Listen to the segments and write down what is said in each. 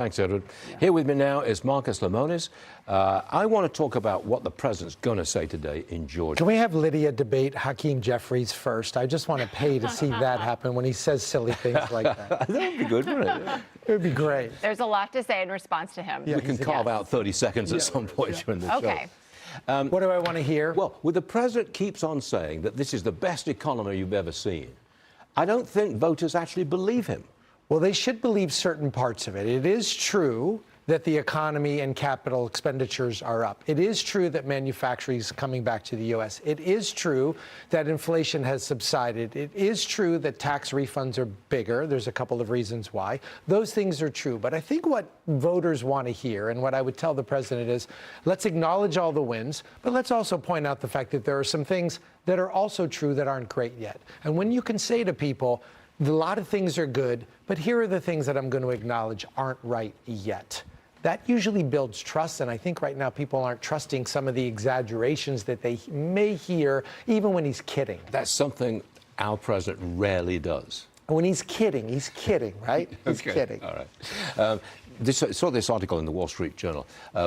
Thanks, Edward. Here with me now is Marcus Lemonis. I want to talk about what the president's going to say today in Georgia. Can we have Lydia debate Hakeem Jeffries first? I just want to pay to see that happen when he says silly things like that. That would be good, wouldn't it? It would be great. There's a lot to say in response to him. Yeah, We can carve out 30 seconds at some point during the show. Okay. What do I want to hear? Well, the president keeps on saying that this is the best economy you've ever seen. I don't think voters actually believe him. Well, they should believe certain parts of it. It is true that the economy and capital expenditures are up. It is true that manufacturing is coming back to the U.S. It is true that inflation has subsided. It is true that tax refunds are bigger. There's a couple of reasons why. Those things are true. But I think what voters want to hear, and what I would tell the president is, let's acknowledge all the wins, but let's also point out the fact that there are some things that are also true that aren't great yet. And when you can say to people, a lot of things are good, but here are the things that I'm going to acknowledge aren't right yet. That usually builds trust, and I think right now people aren't trusting some of the exaggerations that they may hear, even when he's kidding. That's something our president rarely does. When he's kidding, right? He's Okay. kidding. All right. Saw this article in the Wall Street Journal.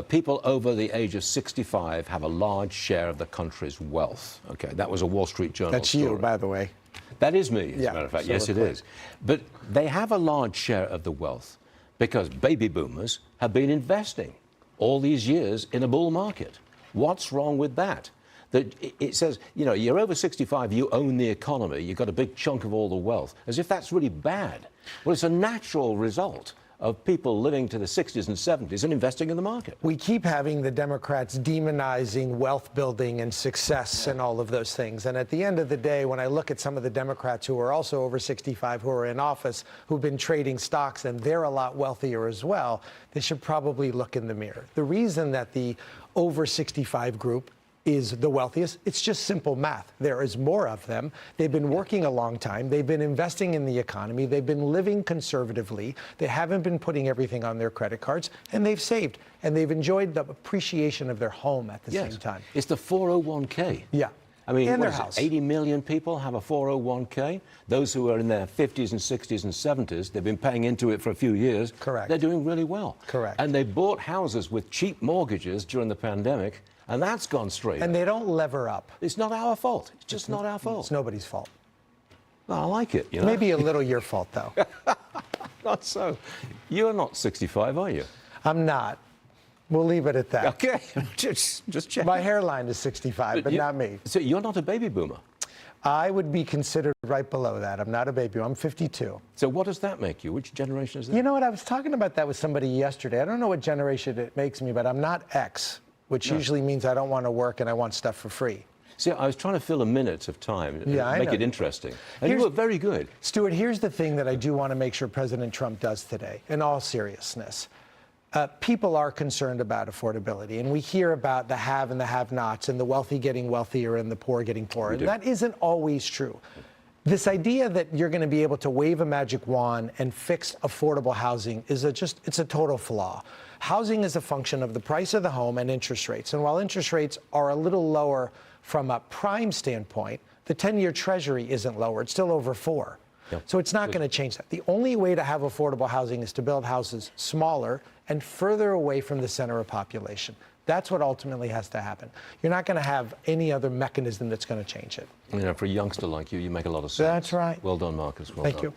People over the age of 65 have a large share of the country's wealth. Okay, that was a Wall Street Journal That's story. you, by the way. That is me, as Yeah, a matter of fact. so Yes, it quick. is. But they have a large share of the wealth because baby boomers have been investing all these years in a bull market. What's wrong with that? It says, you know, you're over 65, you own the economy, you've got a big chunk of all the wealth, as if that's really bad. Well, it's a natural result of people living to the 60s and 70s and investing in the market. We keep having the Democrats demonizing wealth building and success and all of those things. And at the end of the day, when I look at some of the Democrats who are also over 65 who are in office, who've been trading stocks, and they're a lot wealthier as well, they should probably look in the mirror. The reason that the over 65 group is the wealthiest, it's just simple math. There is more of them. They've been working a long time. They've been investing in the economy. They've been living conservatively. They haven't been putting everything on their credit cards, and they've saved, and they've enjoyed the appreciation of their home at the same time. It's the 401k. Yeah. I mean, and what their is it, house. 80 million people have a 401k. Those who are in their 50s and 60s and 70s, they've been paying into it for a few years. Correct. They're doing really well. Correct. And they bought houses with cheap mortgages during the pandemic, and that's gone straight And up. they don't lever up. It's not our fault. It's just not our fault. It's nobody's fault. Well, I like it, you know. Maybe a little your fault, though. Not so. You're not 65, are you? I'm not. We'll leave it at that. Okay. just check. My hairline is 65, but not me. So you're not a baby boomer. I would be considered right below that. I'm not a baby. I'm 52. So what does that make you? Which generation is that? You know what? I was talking about that with somebody yesterday. I don't know what generation it makes me, but I'm not X, which usually means I don't want to work and I want stuff for free. See, I was trying to fill a minute of time and Yeah, I make know. it interesting. And you were very good. Stuart, here's the thing that I do want to make sure President Trump does today, in all seriousness. People are concerned about affordability, and we hear about the have and the have-nots, and the wealthy getting wealthier and the poor getting poorer. do. That isn't always true. This idea that you're going to be able to wave a magic wand and fix affordable housing is it's a total flaw. Housing is a function of the price of the home and interest rates. And while interest rates are a little lower from a prime standpoint, the 10-year Treasury isn't lower. It's still over 4. Yep. So it's not going to change that. The only way to have affordable housing is to build houses smaller and further away from the center of population. That's what ultimately has to happen. You're not going to have any other mechanism that's going to change it. You know, for a youngster like you, you make a lot of sense. That's right. Well done, Marcus. Well Thank done. you.